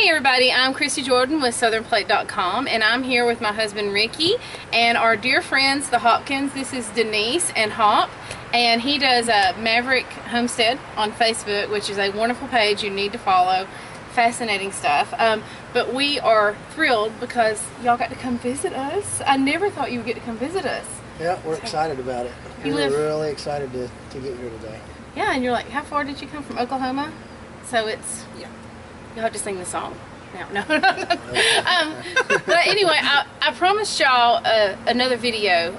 Hey everybody, I'm Christy Jordan with southernplate.com, and I'm here with my husband Ricky and our dear friends the Hopkins. This is Denise and Hop, and he does a Maverick Homestead on Facebook, which is a wonderful page you need to follow. Fascinating stuff. But we are thrilled because y'all got to come visit us. I never thought you would get to come visit us. Yeah, we're excited about it. We're really excited to get here today. Yeah, and you're like, how far did you come from Oklahoma? So it's, yeah. You'll have to sing the song now. No. But anyway, I promised y'all another video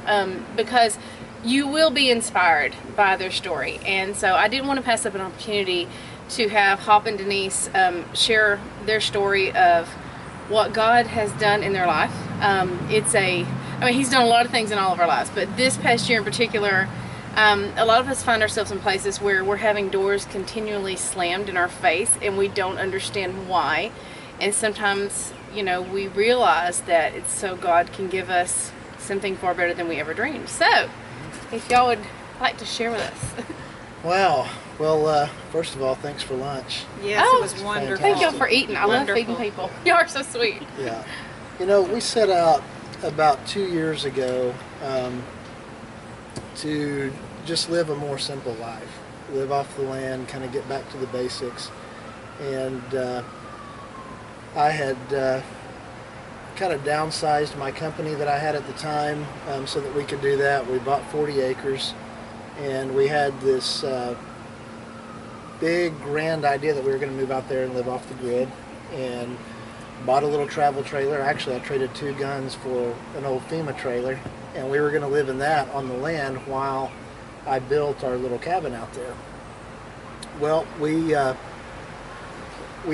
because you will be inspired by their story. And so I didn't want to pass up an opportunity to have Hop and Denise share their story of what God has done in their life. I mean, He's done a lot of things in all of our lives, but this past year in particular, a lot of us find ourselves in places where we're having doors continually slammed in our face and we don't understand why. And sometimes, you know, we realize that it's so God can give us something far better than we ever dreamed. So, if y'all would like to share with us. Wow. Well, first of all, thanks for lunch. Yes, it was wonderful. Thank y'all for eating. I love feeding people. Y'all are so sweet. Yeah. You know, we set out about 2 years ago to just live a more simple life, live off the land, kind of get back to the basics. And I had kind of downsized my company that I had at the time so that we could do that. We bought 40 acres, and we had this big grand idea that we were going to move out there and live off the grid, and bought a little travel trailer. Actually, I traded 2 guns for an old FEMA trailer, and we were going to live in that on the land while I built our little cabin out there. Well, we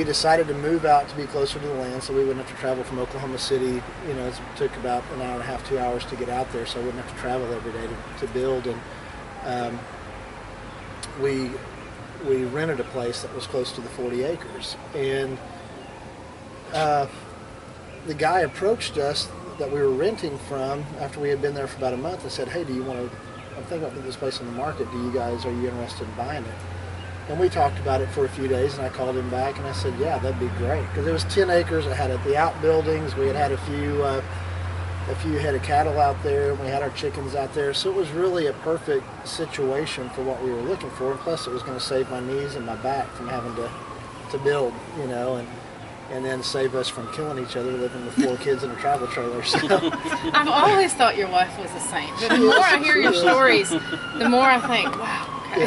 decided to move out to be closer to the land so we wouldn't have to travel from Oklahoma City. You know, it took about an hour and a half, 2 hours to get out there, so I wouldn't have to travel every day to build. And we rented a place that was close to the 40 acres. And the guy approached us that we were renting from after we had been there for about a month and said, hey, do you want to, I'm thinking about putting this place on the market, are you interested in buying it? And we talked about it for a few days, and I called him back and I said, yeah, that'd be great. Because it was 10 acres, it had the outbuildings, we had a few head of cattle out there, and we had our chickens out there, so it was really a perfect situation for what we were looking for, and plus it was going to save my knees and my back from having to build, you know, and then save us from killing each other living with 4 kids in a travel trailer. So I've always thought your wife was a saint, but the more I hear your stories, the more I think, wow. Okay.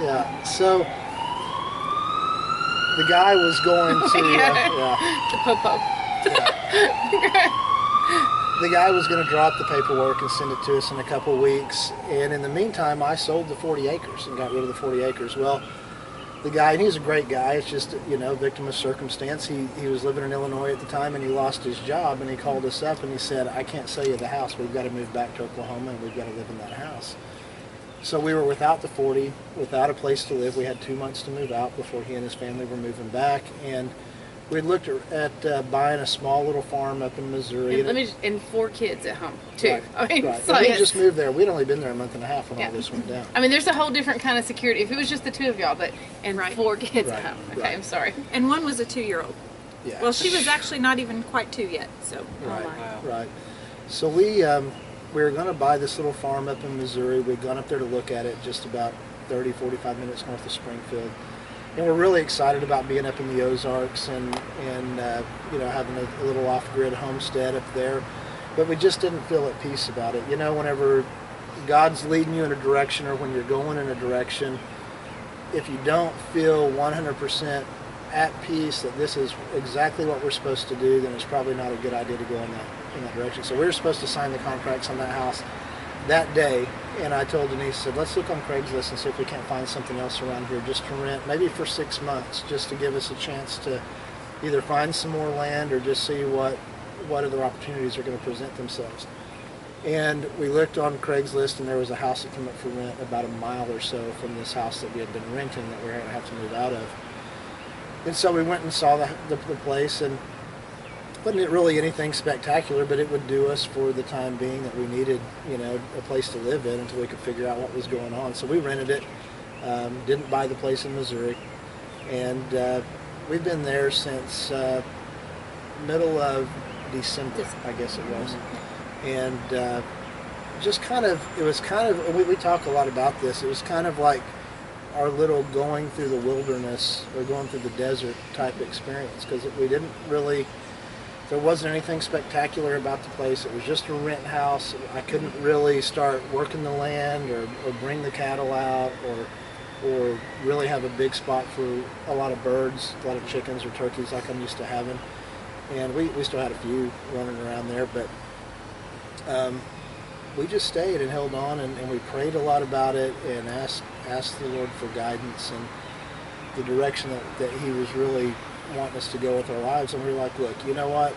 Yeah. So the guy was going to the popo. The guy was going to drop the paperwork and send it to us in a couple weeks, and in the meantime I sold the 40 acres and got rid of the 40 acres. Well, the guy, and he's a great guy, it's just, you know, victim of circumstance. He was living in Illinois at the time, and he lost his job, and he called us up and he said, I can't sell you the house, we've got to move back to Oklahoma and we've got to live in that house. So we were without the 40, without a place to live. We had 2 months to move out before he and his family were moving back, and we looked at buying a small little farm up in Missouri. And 4 kids at home, too. Right, I mean, right. So we just moved there. We'd only been there a month and a half when all this went down. I mean, there's a whole different kind of security. If it was just the 2 of y'all, and 4 kids at home. Okay, I'm sorry. And one was a 2-year-old. Yeah. Well, she was actually not even quite 2 yet, so. Right. So we were going to buy this little farm up in Missouri. We'd gone up there to look at it, just about 30, 45 minutes north of Springfield. And we're really excited about being up in the Ozarks and you know, having a little off-grid homestead up there. But we just didn't feel at peace about it. You know, whenever God's leading you in a direction or when you're going in a direction, if you don't feel 100% at peace that this is exactly what we're supposed to do, then it's probably not a good idea to go in that direction. So we were supposed to sign the contracts on that house that day, and I told Denise, I said, let's look on Craigslist and see if we can't find something else around here just to rent, maybe for 6 months, just to give us a chance to either find some more land or just see what other opportunities are going to present themselves. And we looked on Craigslist, and there was a house that came up for rent about a mile or so from this house that we had been renting that we were going to have to move out of. And so we went and saw the place, and wasn't really anything spectacular, but it would do us for the time being that we needed, you know, a place to live in until we could figure out what was going on. So we rented it, didn't buy the place in Missouri, and we've been there since middle of December, I guess it was. And just kind of, it was kind of, we talk a lot about this, it was kind of like our little going through the wilderness or going through the desert type experience, because we didn't really, there wasn't anything spectacular about the place. It was just a rent house. I couldn't really start working the land or bring the cattle out or really have a big spot for a lot of birds, a lot of chickens or turkeys like I'm used to having. And we still had a few running around there, but we just stayed and held on, and we prayed a lot about it and asked the Lord for guidance and the direction that He was really wanting us to go with our lives. And we were like, look, you know what?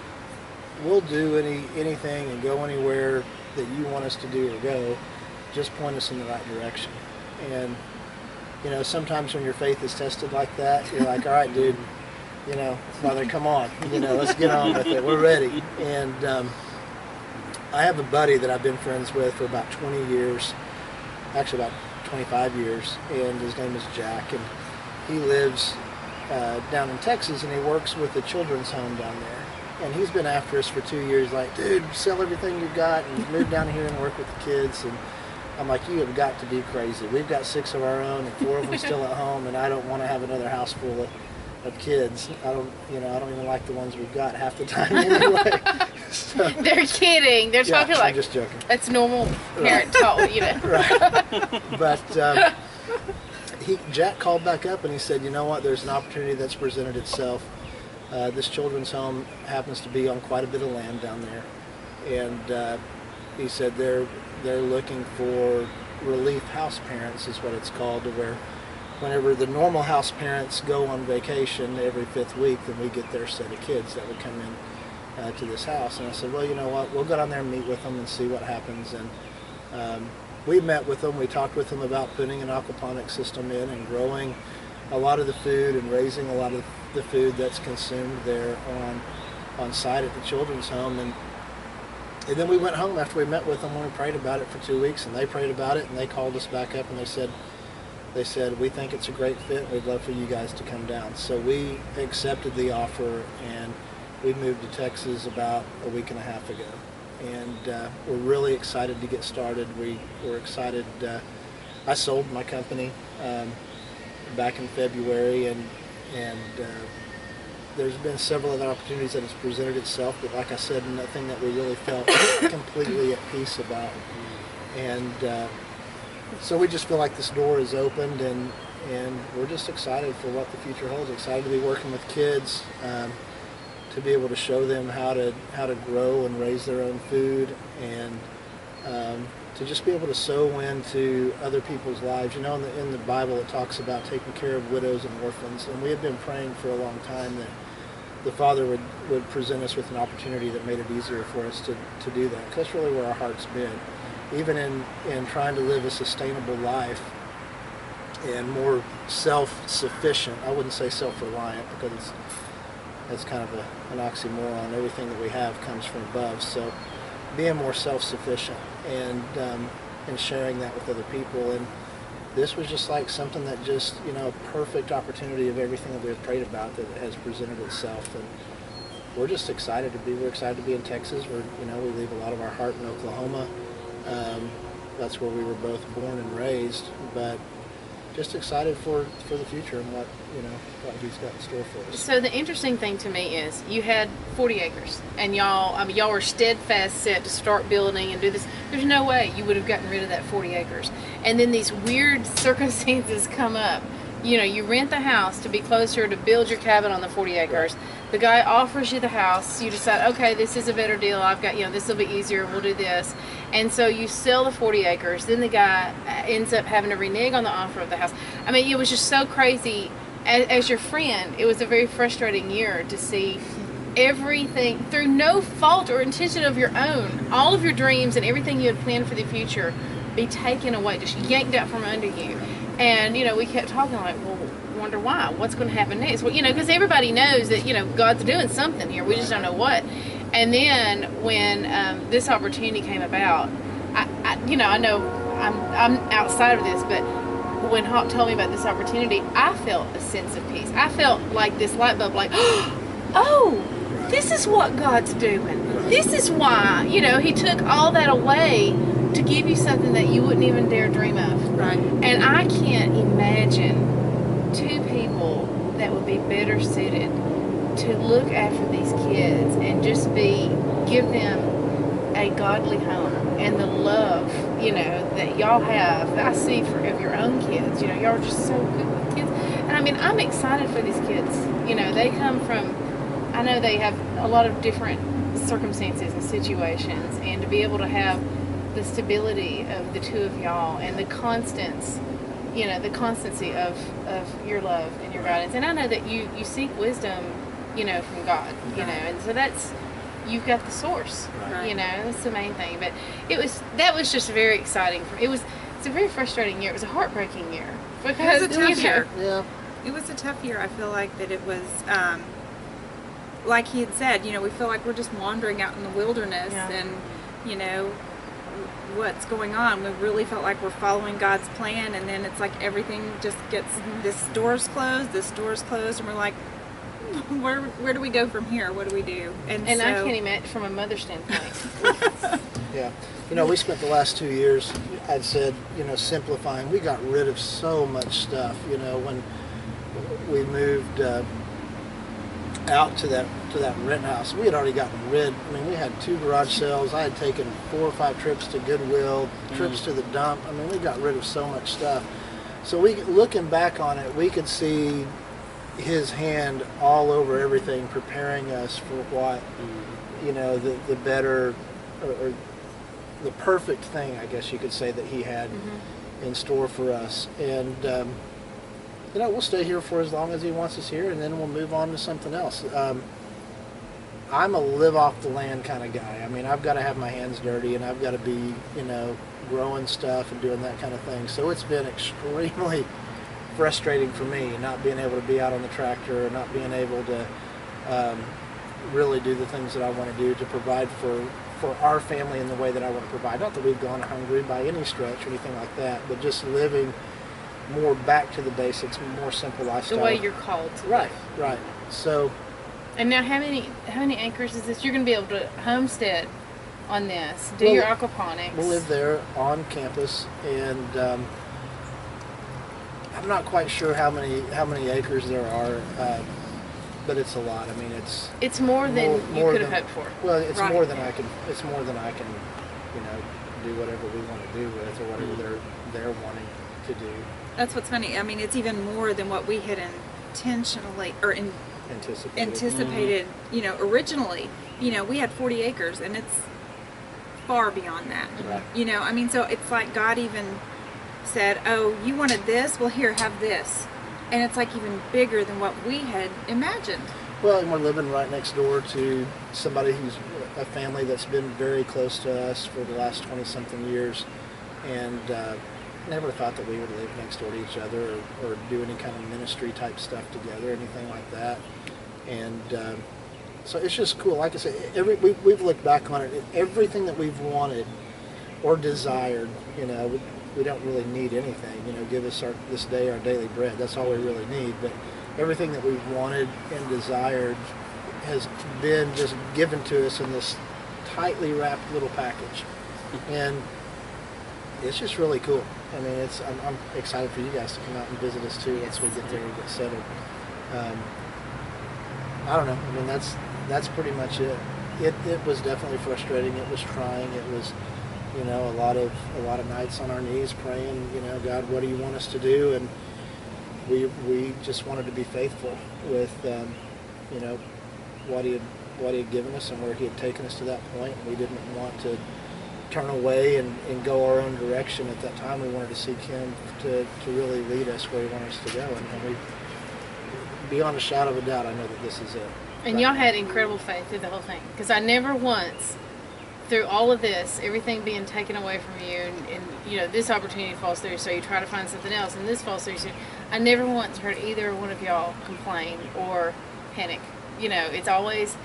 We'll do anything and go anywhere that you want us to do or go. Just point us in the right direction. And you know, sometimes when your faith is tested like that, you're like, all right, dude, you know, Father, come on, you know, let's get on with it. We're ready. And I have a buddy that I've been friends with for about 20 years, actually about 25 years, and his name is Jack, and he lives down in Texas, and he works with a children's home down there. And he's been after us for 2 years, like, dude, sell everything you've got and move down here and work with the kids. And I'm like, you have got to be crazy. We've got 6 of our own and 4 of them still at home, and I don't want to have another house full of kids. I don't even like the ones we've got half the time anyway. So, they're kidding. They're talking like, I'm just joking. That's normal parent talk, you know. Right. But Jack called back up and he said, you know what, there's an opportunity that's presented itself. This children's home happens to be on quite a bit of land down there. And he said they're looking for relief house parents, is what it's called, to where whenever the normal house parents go on vacation every 5th week, then we get their set of kids that would come in to this house. And I said, well, you know what, we'll go down there and meet with them and see what happens. And we met with them, we talked with them about putting an aquaponics system in and growing a lot of the food and raising a lot of the food that's consumed there on site at the children's home. And then we went home after we met with them and we prayed about it for 2 weeks, and they prayed about it, and they called us back up and they said, we think it's a great fit, and we'd love for you guys to come down. So we accepted the offer, and we moved to Texas about a week and a half ago. And we're really excited to get started. We're excited. I sold my company back in February, and there's been several other opportunities that has presented itself, but like I said, nothing that we really felt completely at peace about. And so we just feel like this door is opened, and we're just excited for what the future holds. Excited to be working with kids, to be able to show them how to grow and raise their own food, and to just be able to sow into other people's lives. You know, in the Bible it talks about taking care of widows and orphans, and we have been praying for a long time that the Father would present us with an opportunity that made it easier for us to do that. Because that's really where our heart's been. Even in trying to live a sustainable life and more self-sufficient, I wouldn't say self-reliant, because that's kind of an oxymoron. Everything that we have comes from above. So being more self-sufficient and sharing that with other people. And this was just like something that just, you know, a perfect opportunity of everything that we have prayed about that has presented itself. And we're just excited to be. We're excited to be in Texas. We leave a lot of our heart in Oklahoma. That's where we were both born and raised. But just excited for the future and what He's got in store for us. So the interesting thing to me is you had 40 acres, and y'all were steadfast set to start building and do this. There's no way you would have gotten rid of that 40 acres. And then these weird circumstances come up. You know, you rent the house to be closer to build your cabin on the 40 acres. Right. The guy offers you the house. You decide, okay, this is a better deal. I've got, this will be easier. We'll do this. And so you sell the 40 acres. Then the guy ends up having to renege on the offer of the house. I mean, it was just so crazy. As your friend, it was a very frustrating year to see everything, through no fault or intention of your own, all of your dreams and everything you had planned for the future be taken away, just yanked out from under you. And, we kept talking like, well, wonder why? What's going to happen next? Well, because everybody knows that, God's doing something here. We just don't know what. And then when this opportunity came about, I know I'm outside of this, but when Hawk told me about this opportunity, I felt a sense of peace. I felt like this light bulb, like, oh, this is what God's doing. This is why, you know, He took all that away to give you something that you wouldn't even dare dream of. Right. And I can't imagine two people that would be better suited to look after these kids and just give them a godly home and the love, you know, that y'all have, that I see of your own kids. You know, y'all are just so good with kids. And I mean, I'm excited for these kids. You know, they come from, I know they have a lot of different circumstances and situations, and to be able to have the stability of the two of y'all and the constance, you know, the constancy of your love and your guidance. And I know that you seek wisdom, you know, from God, you know, and so you've got the source, you know, that's the main thing. But that was just very exciting. It's a very frustrating year. It was a heartbreaking year because it was a tough year. Yeah. It was a tough year. I feel like that it was, like he had said, you know, we feel like we're just wandering out in the wilderness and, you know, what's going on. We really felt like we're following God's plan, and then it's like everything just gets, this door's closed, and we're like, where do we go from here? What do we do? And I can't imagine from a mother's standpoint. Yeah. You know, we spent the last 2 years, I'd said, you know, simplifying. We got rid of so much stuff. You know, when we moved out to that rent house, we had already gotten rid. I mean, we had 2 garage sales. I had taken 4 or 5 trips to Goodwill, trips to the dump. I mean, we got rid of so much stuff. So looking back on it, we could see His hand all over everything, preparing us for what, you know, the better or the perfect thing, I guess you could say, that He had in store for us. And you know, we'll stay here for as long as He wants us here, and then we'll move on to something else. I'm a live off the land kind of guy. I mean, I've got to have my hands dirty, and I've got to be, you know, growing stuff and doing that kind of thing. So it's been extremely frustrating for me not being able to be out on the tractor, or not being able to really do the things that I want to do to provide for our family in the way that I want to provide. Not that we've gone hungry by any stretch or anything like that, but just living more back to the basics, more simple lifestyle. The way you're called to Right, live. right. So, and now how many acres is this? You're going to be able to homestead on this, do your aquaponics. We'll live there on campus, and I'm not quite sure how many acres there are, but it's a lot. I mean, it's more than you could have hoped for. Well, it's more than I can. It's more than I can, you know, do whatever we want to do with, or whatever they're wanting to do. That's what's funny. I mean, it's even more than what we had intentionally or anticipated. You know, originally. You know, we had 40 acres, and it's far beyond that. Right. You know, I mean, so it's like God even said, "Oh, you wanted this? Well, here, have this." And it's like even bigger than what we had imagined. Well, and we're living right next door to somebody who's a family that's been very close to us for the last 20-something years, and never thought that we would live next door to each other, or do any kind of ministry type stuff together, anything like that. And so it's just cool. Like I said, we've looked back on it. Everything that we've wanted or desired, you know, we don't really need anything. You know, give us this day our daily bread. That's all we really need. But everything that we've wanted and desired has been just given to us in this tightly wrapped little package, and it's just really cool. I mean, I'm excited for you guys to come out and visit us too once we get there and get settled. I don't know. I mean, that's pretty much it. It was definitely frustrating. It was trying. It was, you know, a lot of nights on our knees praying, you know, God, what do you want us to do? And we just wanted to be faithful with, you know, what he had given us and where He had taken us to that point. We didn't want to turn away and go our own direction at that time. We wanted to seek Him to really lead us where He wanted us to go. And we, beyond a shadow of a doubt, I know that this is it. And y'all had incredible faith through the whole thing, because I never once, through all of this, everything being taken away from you, and you know, this opportunity falls through, so you try to find something else, and this falls through, so I never once heard either one of y'all complain or panic. You know, it's always,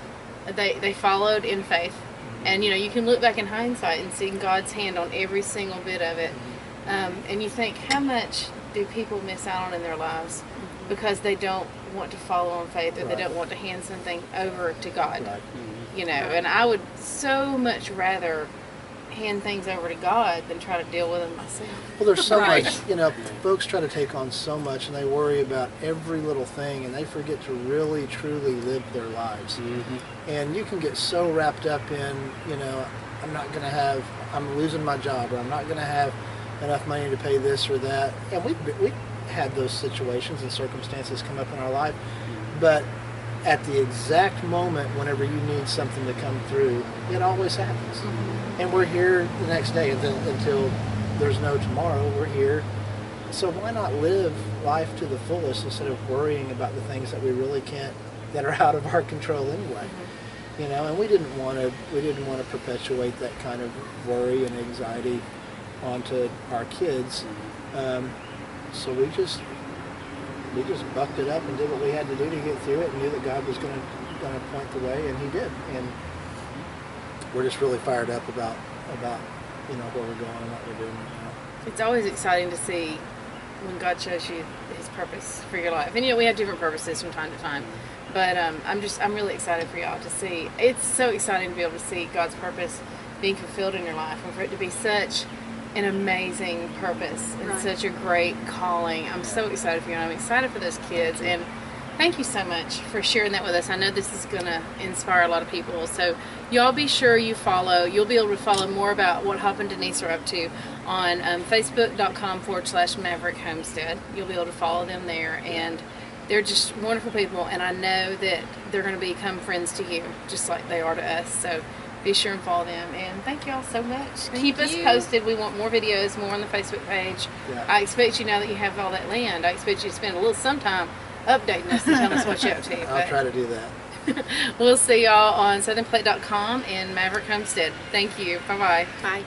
they followed in faith. And, you know, you can look back in hindsight and see God's hand on every single bit of it. And you think, how much do people miss out on in their lives because they don't want to follow in faith, or they Right. don't want to hand something over to God. Right. You know, and I would so much rather hand things over to God than try to deal with them myself. Well, there's so Right. much, you know, folks try to take on so much and they worry about every little thing and they forget to really, truly live their lives. And you can get so wrapped up in, you know, I'm losing my job, or I'm not going to have enough money to pay this or that. And we had those situations and circumstances come up in our life. But at the exact moment whenever you need something to come through, it always happens. And we're here the next day until there's no tomorrow. We're here. So why not live life to the fullest instead of worrying about the things that we really can't, that are out of our control anyway? You know, and we didn't want to perpetuate that kind of worry and anxiety onto our kids. So we just bucked it up and did what we had to do to get through it, and knew that God was going to point the way, and He did. And we're just really fired up about you know, where we're going and what we're doing right now. It's always exciting to see when God shows you His purpose for your life. And you know, we have different purposes from time to time. But I'm really excited for y'all to see. It's so exciting to be able to see God's purpose being fulfilled in your life, and for it to be such an amazing purpose and such a great calling. I'm so excited for you, and I'm excited for those kids. And thank you so much for sharing that with us. I know this is going to inspire a lot of people. So y'all be sure you follow. You'll be able to follow more about what Hop and Denise are up to on Facebook.com/Maverick Homestead. You'll be able to follow them there, and they're just wonderful people, and I know that they're going to become friends to you, just like they are to us. So be sure and follow them, and thank y'all so much. Keep us posted. We want more videos, more on the Facebook page. Yeah. I expect you, now that you have all that land, I expect you to spend a little some time updating us and telling us what you're up to. I'll try to do that. We'll see y'all on southernplate.com and Maverick Homestead. Thank you. Bye-bye. Bye.